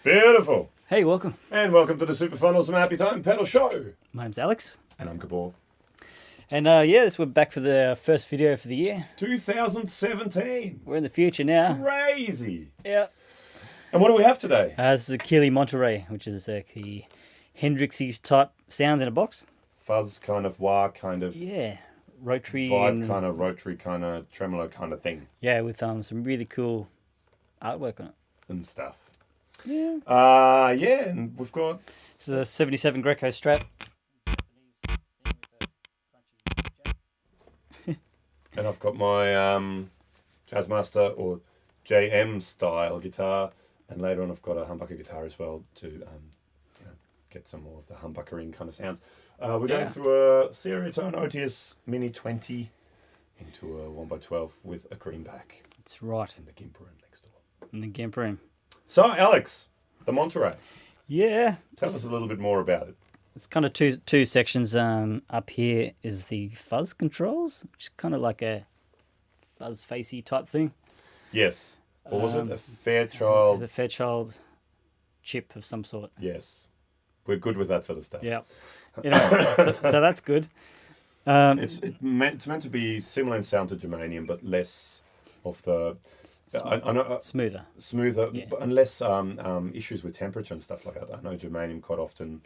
Beautiful. Hey, welcome. And welcome to the Super Funnels and Happy Time Pedal Show. My name's Alex. And I'm Gabor. And we're back for the first video for the year. 2017. We're in the future now. Crazy. Yeah. And what do we have today? This is the Keeley Monterey, which is the Hendrixy type sounds in a box. Fuzz kind of, wah kind of. Yeah. Rotary. Vibe kind of, rotary kind of, tremolo kind of thing. Yeah, with some really cool artwork on it. And stuff. Yeah. And we've got... This is a 77 Greco Strat. And I've got my Jazzmaster or JM style guitar, and later on I've got a humbucker guitar as well to get some more of the humbuckering kind of sounds. We're going through a Stereotone OTS Mini 20 into a 1x12 with a greenback. That's right. And the Gimp room next door. In the Gimp room. So, Alex, the Monterey. Yeah. Tell us a little bit more about it. It's kind of two sections. Up here is the fuzz controls, which is kind of like a fuzz facey type thing. Yes. Or was it a Fairchild? It's a Fairchild chip of some sort. Yes. We're good with that sort of stuff. Yeah. So that's good. It's meant to be similar in sound to germanium, but less of the... smoother, yeah. But less issues with temperature and stuff like that. I know germanium quite often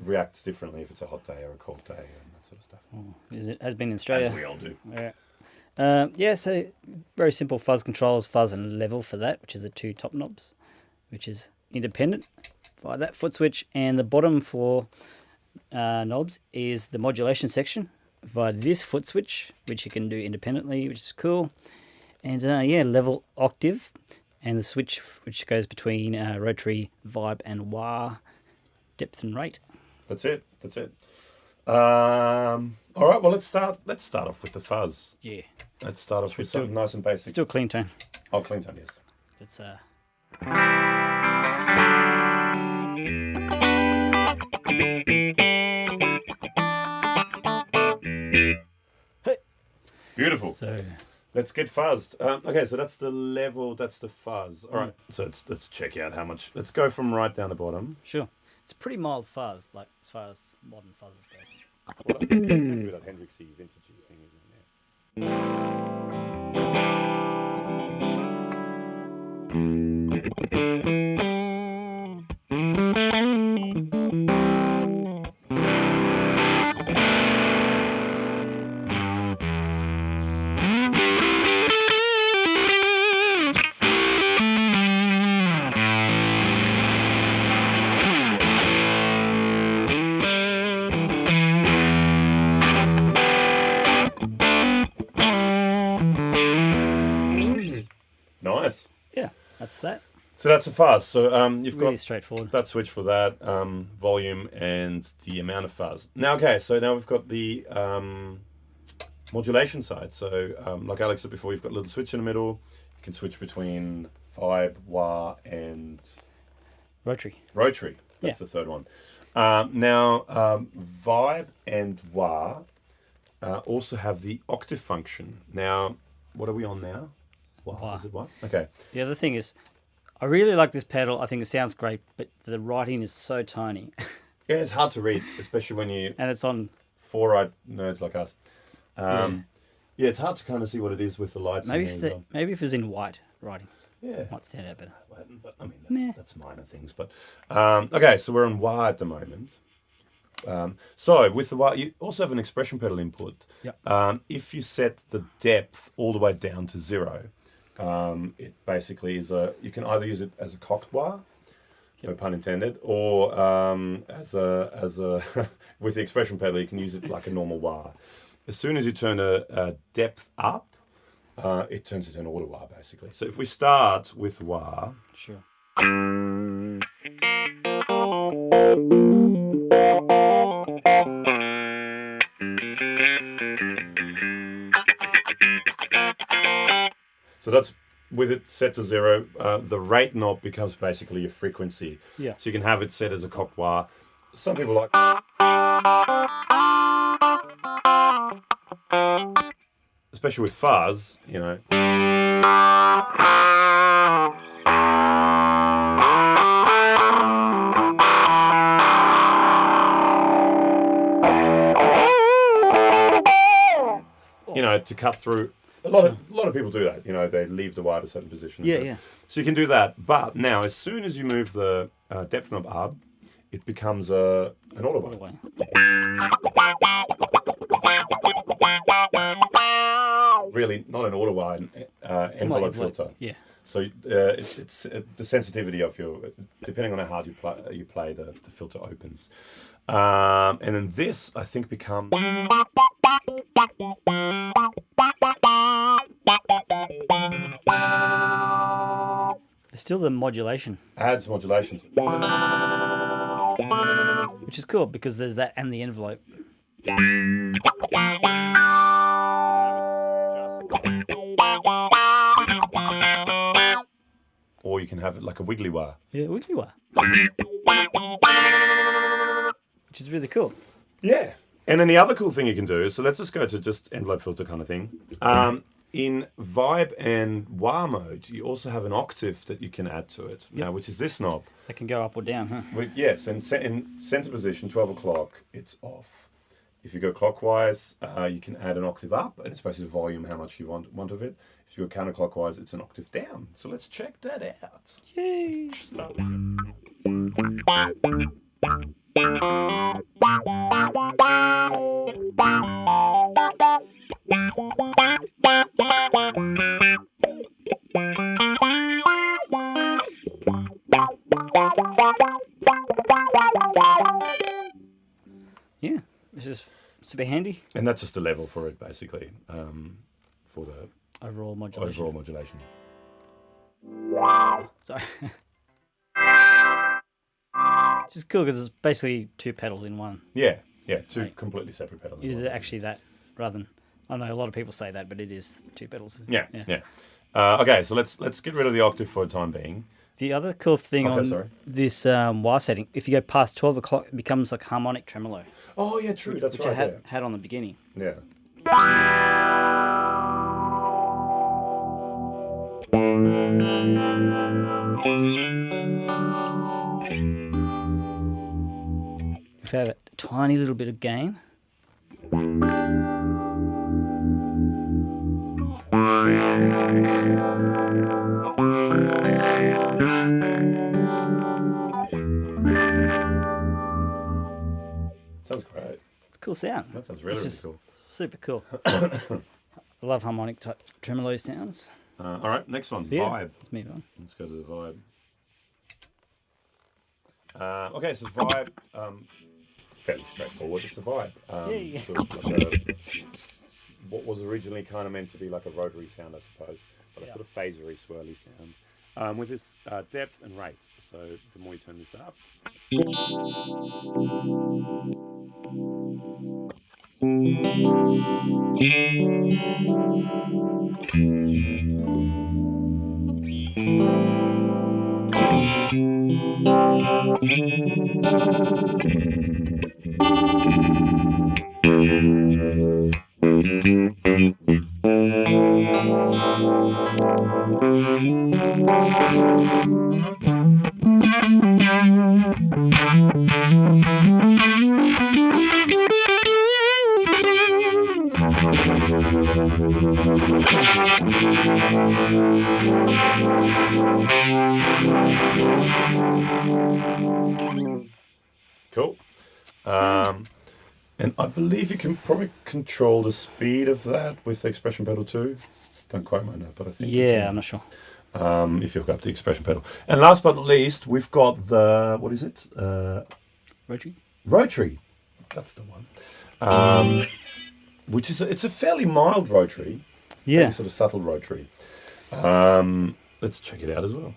reacts differently if it's a hot day or a cold day and that sort of stuff. It has been in Australia. As we all do. Yeah. So very simple fuzz controls, fuzz and level for that, which is the two top knobs, which is independent via that foot switch, and the bottom four knobs is the modulation section via this foot switch, which you can do independently, which is cool. And level octave, and the switch which goes between rotary, vibe, and wah, depth and rate. That's it. All right. Well, let's start off with the fuzz. Yeah. Let's start off with something nice and basic. Still clean tone. Oh, clean tone, yes. It's Beautiful. So. Let's get fuzzed. Okay, so that's the level, that's the fuzz. All right, so let's check out how much. Let's go from right down the bottom. Sure. It's pretty mild fuzz, like as far as modern fuzzes go. Well, that Hendrixy vintagey thing, isn't Nice. Yeah, that's that. So that's a fuzz. So you've Really got straightforward. that switch for that, volume and the amount of fuzz. Now, okay, so now we've got the modulation side. So like Alex said before, you've got a little switch in the middle. You can switch between vibe, wah, and... Rotary. That's the third one. Now, vibe and wah also have the octave function. Now, what are we on now? Wah. Is it wah? Okay. The other thing is, I really like this pedal. I think it sounds great, but the writing is so tiny. Yeah, it's hard to read, especially when you... And it's on... Four-eyed nerds like us. Yeah, it's hard to kind of see what it is with the lights. Maybe if it was in white writing. Yeah. It might stand out better. But I mean, that's minor things. But okay, so we're on wah at the moment. So with the wah, you also have an expression pedal input. Yep. If you set the depth all the way down to 0, it basically is you can either use it as a cocked wah, no pun intended, or as a with the expression pedal you can use it like a normal wah. as soon as you turn a depth up, it turns into an auto wah, basically. So if we start with wah... Sure. So that's with it set to 0. The rate knob becomes basically your frequency. Yeah. So you can have it set as a cocked wah. Some people like, especially with fuzz, you know. You know, to cut through. A lot of people do that. You know, they leave the wah at a certain position. Yeah. So you can do that. But now, as soon as you move the depth knob up, it becomes an auto wah. Really, not an auto wah, envelope filter. Yeah. So it's the sensitivity of your, depending on how hard you play, the filter opens. And then this, I think, becomes... There's still the modulation. Adds modulation. Which is cool because there's that and the envelope. Or you can have it like a wiggly wah. Yeah, wiggly wah. Which is really cool. Yeah. And then the other cool thing you can do, so let's just go to just envelope filter kind of thing. In vibe and wah mode, you also have an octave that you can add to it, which is this knob. It can go up or down, huh? Yes, and in center position, 12 o'clock, it's off. If you go clockwise, you can add an octave up, and it's basically volume, how much you want of it. If you go counterclockwise, it's an octave down. So let's check that out. Yay! Stop. Yeah, it's just super handy. And that's just a level for it, basically, for the Overall modulation. Sorry. It's just cool because it's basically two pedals in one. Yeah, two completely separate pedals. Is it actually that rather than... I know a lot of people say that, but it is two pedals. Yeah. Okay, so let's get rid of the octave for the time being. The other cool thing on this wah setting, if you go past 12 o'clock, it becomes like harmonic tremolo. Oh, yeah, true. That's which right. I had on the beginning. Yeah. If I have a tiny little bit of gain. Sounds great. It's a cool sound. That sounds really cool. Super cool. I love harmonic tremolo sounds. All right, next one, So, vibe. Let's move on. Let's go to the vibe. Okay, so vibe, fairly straightforward. It's a vibe. Sort of like what was originally kind of meant to be like a rotary sound, I suppose, but it's sort of phasery, swirly sound. With this depth and rate. So the more you turn this up. Cool. And I believe you can probably control the speed of that with the expression pedal too. Don't quite mind that, but I think I'm not sure. If you hook up the expression pedal. And last but not least, we've got the, what is it? Rotary? Rotary. That's the one. which is it's a fairly mild rotary, Yeah. sort of subtle rotary. Let's check it out as well.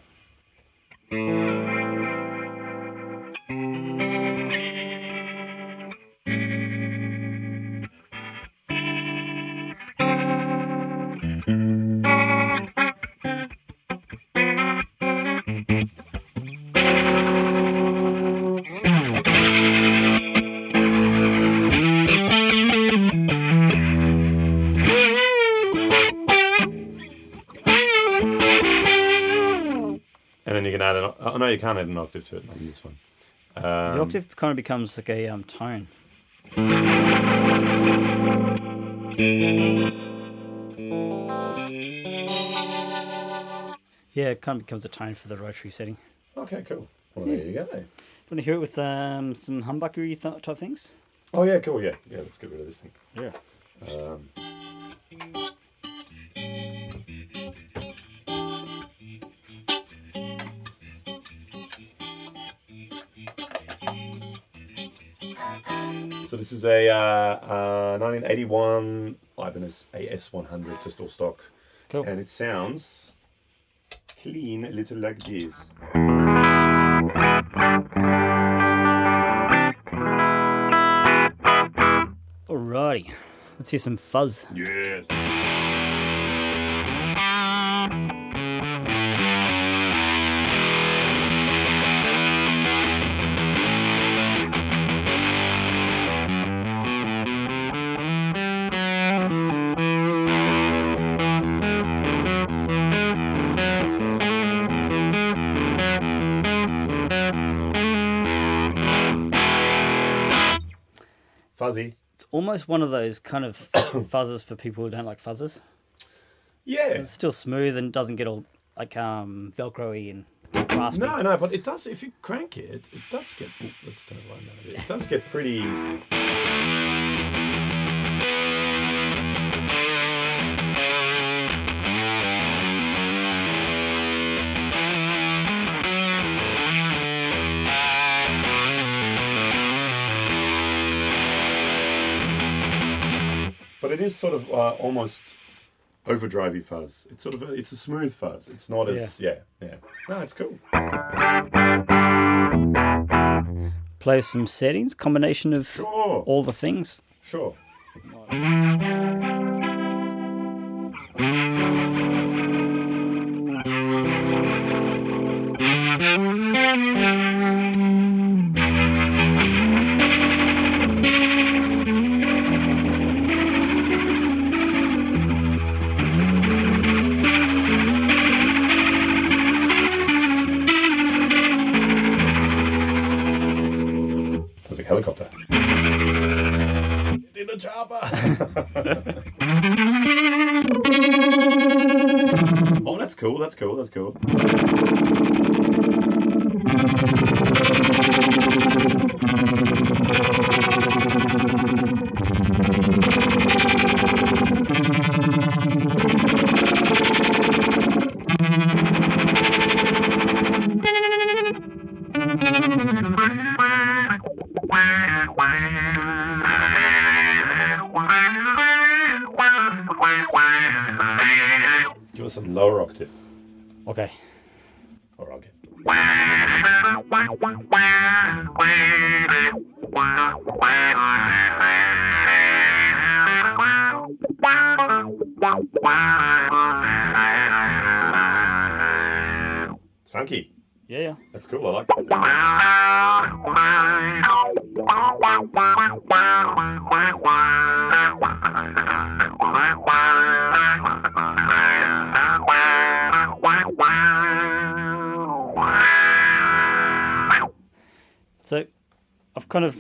And then you can add an... Oh, no, you can't add an octave to it, not in this one. The octave kind of becomes like a tone. Yeah, it kind of becomes a tone for the rotary setting. Okay, cool. Well, there you go. Do you want to hear it with some humbuckery type things? Oh, yeah, cool, yeah. Yeah, let's get rid of this thing. Yeah. So this is a 1981 Ibanez AS100, just all stock. Cool. And it sounds clean, a little like this. Alrighty. Let's hear some fuzz. Yes. Fuzzy. It's almost one of those kind of fuzzes for people who don't like fuzzes. Yeah. It's still smooth and doesn't get all like Velcro-y and raspy. No, but it does, if you crank it, it does get... Ooh, let's turn it right down a bit. It does get pretty... But it is sort of almost overdrivey fuzz. It's sort of it's a smooth fuzz. It's not as yeah. No, it's cool. Play some settings, combination of Sure. all the things. Sure. There's a helicopter. In the chopper. Oh, that's cool. That's cool. That's cool. Give us some lower octave. Okay. Or I'll get. It's funky. Yeah. That's cool. I like that. So I've kind of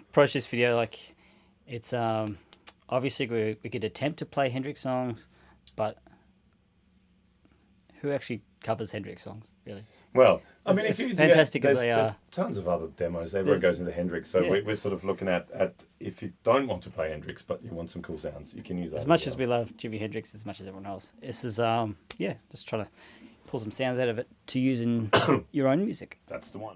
approached this video like it's obviously we could attempt to play Hendrix songs, but who actually covers Hendrix songs, really? Well, I mean, It's if you fantastic as there's, they there's are. tons of other demos. Everyone goes into Hendrix, so Yeah. we're sort of looking at if you don't want to play Hendrix, but you want some cool sounds, you can use that. As much as we love Jimi Hendrix as much as everyone else, this is just trying to pull some sounds out of it to use in your own music. That's the one.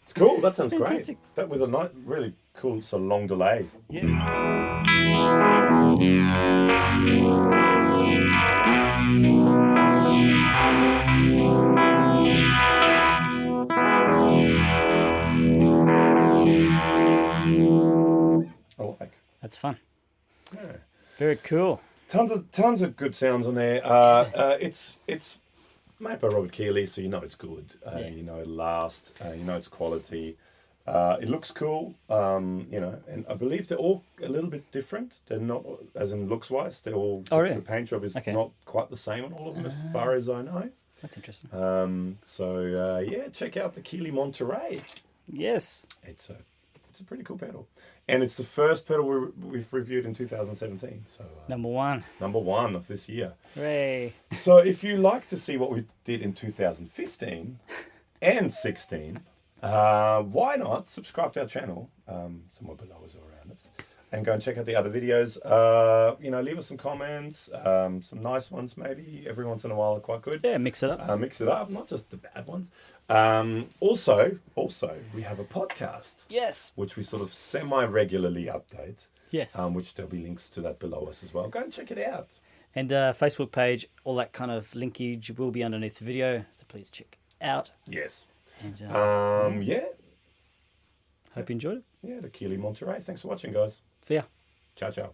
It's cool. That sounds Fantastic. great. That with a nice, really cool, sort of long delay. Yeah. I like. That's fun. Yeah. Very cool. Tons of good sounds on there. It's made by Robert Keeley, so you know it's good. Yeah. You know it'll last. You know it's quality. It looks cool. You know, and I believe they're all a little bit different. They're not, as in looks wise. They're all. Oh, really? The paint job is Okay. not quite the same on all of them, as far as I know. That's interesting. So yeah, check out the Keeley Monterey. Yes. It's a pretty cool pedal, and it's the first pedal we've reviewed in 2017. So Number one. number one of this year. Hooray. So if you like to see what we did in 2015 and 16, why not subscribe to our channel, somewhere below us or around us, and go and check out the other videos. You know, leave us some comments, some nice ones maybe. Every once in a while are quite good. Yeah, mix it up. Mix it up, not just the bad ones. Also, we have a podcast, Yes. which we sort of semi-regularly update, Yes. which there'll be links to that below us as well. Go and check it out. And Facebook page, all that kind of linkage will be underneath the video, so please check it out. Yes. And Yeah. hope you enjoyed it. Yeah, the Keeley Monterey. Thanks for watching, guys. See ya. Ciao, ciao.